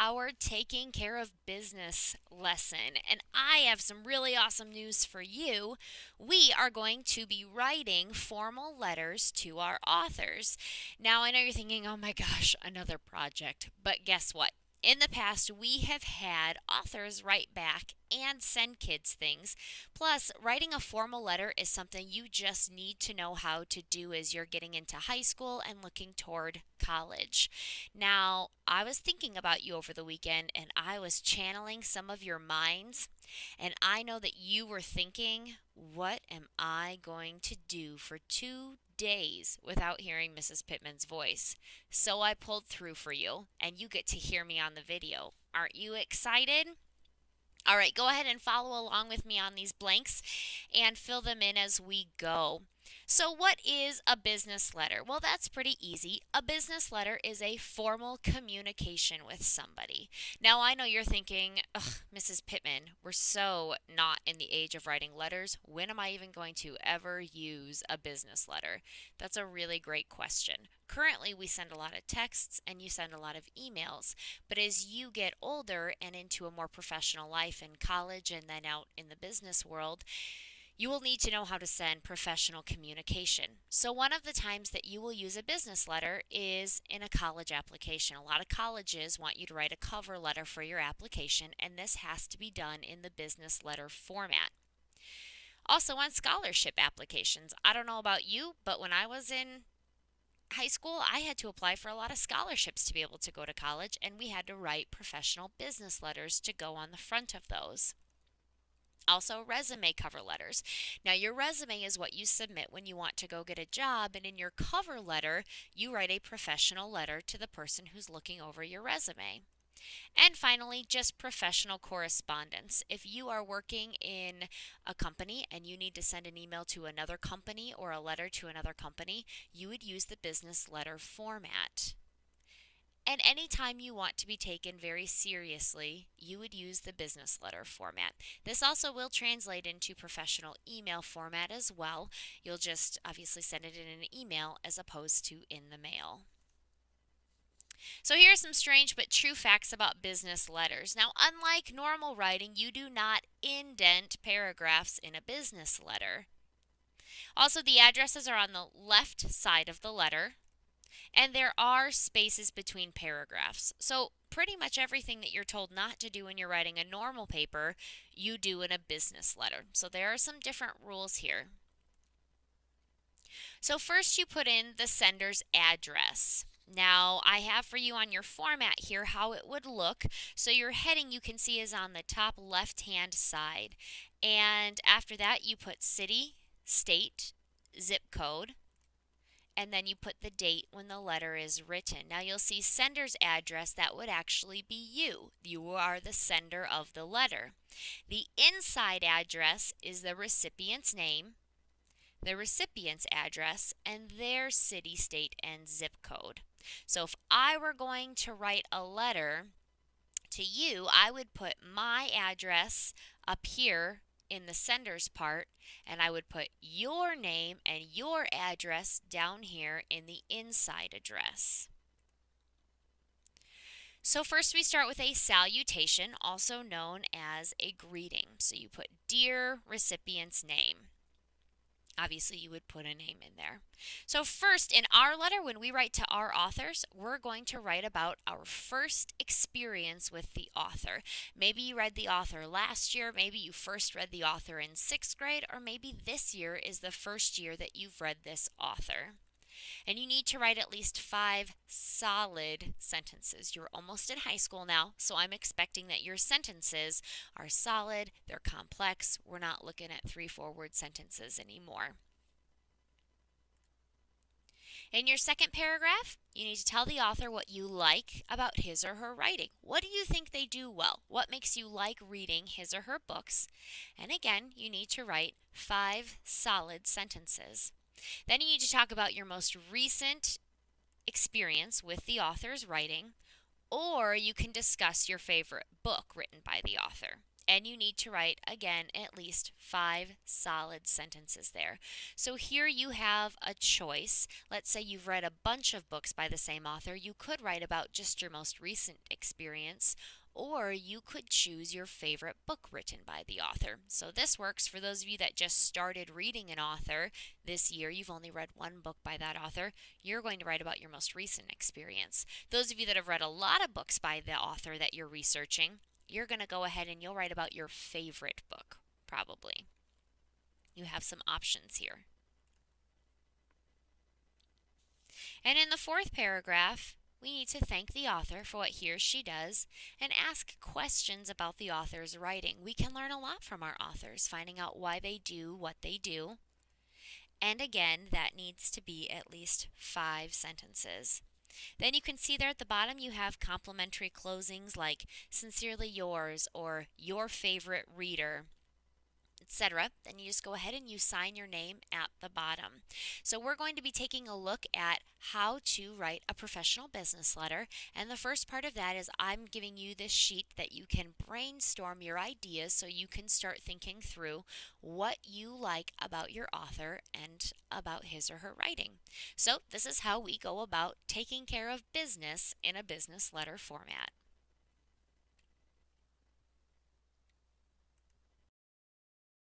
our Taking Care of Business lesson, and I have some really awesome news for you. We are going to be writing formal letters to our authors. Now, I know you're thinking, oh my gosh, another project, but guess what? In the past, we have had authors write back and send kids things. Plus, writing a formal letter is something you just need to know how to do as you're getting into high school and looking toward college. Now, I was thinking about you over the weekend and I was channeling some of your minds, and I know that you were thinking, what am I going to do for 2 days without hearing Mrs. Pittman's voice? So I pulled through for you, and you get to hear me on the video. Aren't you excited? All right, go ahead and follow along with me on these blanks and fill them in as we go. So, what is a business letter? Well, that's pretty easy. A business letter is a formal communication with somebody. Now, I know you're thinking, ugh, Mrs. Pittman, we're so not in the age of writing letters. When am I even going to ever use a business letter? That's a really great question. Currently, we send a lot of texts and you send a lot of emails. But as you get older and into a more professional life in college and then out in the business world, you will need to know how to send professional communication. So, one of the times that you will use a business letter is in a college application. A lot of colleges want you to write a cover letter for your application, and this has to be done in the business letter format. Also, on scholarship applications, I don't know about you, but when I was in high school, I had to apply for a lot of scholarships to be able to go to college, and we had to write professional business letters to go on the front of those. Also, resume cover letters. Now, your resume is what you submit when you want to go get a job, and in your cover letter, you write a professional letter to the person who's looking over your resume. And finally, just professional correspondence. If you are working in a company and you need to send an email to another company or a letter to another company, you would use the business letter format. And anytime you want to be taken very seriously, you would use the business letter format. This also will translate into professional email format as well. You'll just obviously send it in an email as opposed to in the mail. So here are some strange but true facts about business letters. Now, unlike normal writing, you do not indent paragraphs in a business letter. Also, the addresses are on the left side of the letter, and there are spaces between paragraphs. So pretty much everything that you're told not to do when you're writing a normal paper, you do in a business letter. So there are some different rules here. So first you put in the sender's address. Now, I have for you on your format here how it would look. So your heading you can see is on the top left-hand side. And after that, you put city, state, zip code, and then you put the date when the letter is written. Now, you'll see sender's address. That would actually be you. You are the sender of the letter. The inside address is the recipient's name, the recipient's address, and their city, state, and zip code. So if I were going to write a letter to you, I would put my address up here in the sender's part, and I would put your name and your address down here in the inside address. So first we start with a salutation, also known as a greeting. So you put dear recipient's name. Obviously, you would put a name in there. So first, in our letter, when we write to our authors, we're going to write about our first experience with the author. Maybe you read the author last year, maybe you first read the author in 6th grade, or maybe this year is the first year that you've read this author. And you need to write at least 5 solid sentences. You're almost in high school now, so I'm expecting that your sentences are solid, they're complex. We're not looking at 3-4 word sentences anymore. In your second paragraph, you need to tell the author what you like about his or her writing. What do you think they do well? What makes you like reading his or her books? And again, you need to write 5 solid sentences. Then you need to talk about your most recent experience with the author's writing, or you can discuss your favorite book written by the author. And you need to write, again, at least 5 solid sentences there. So here you have a choice. Let's say you've read a bunch of books by the same author. You could write about just your most recent experience, or you could choose your favorite book written by the author. So this works for those of you that just started reading an author this year. You've only read one book by that author. You're going to write about your most recent experience. Those of you that have read a lot of books by the author that you're researching, you're going to go ahead and you'll write about your favorite book, probably. You have some options here. And in the fourth paragraph, we need to thank the author for what he or she does and ask questions about the author's writing. We can learn a lot from our authors, finding out why they do what they do. And again, that needs to be at least 5 sentences. Then you can see there at the bottom you have complimentary closings like sincerely yours or your favorite reader, etc. Then you just go ahead and you sign your name at the bottom. So we're going to be taking a look at how to write a professional business letter, and the first part of that is I'm giving you this sheet that you can brainstorm your ideas so you can start thinking through what you like about your author and about his or her writing. So this is how we go about taking care of business in a business letter format.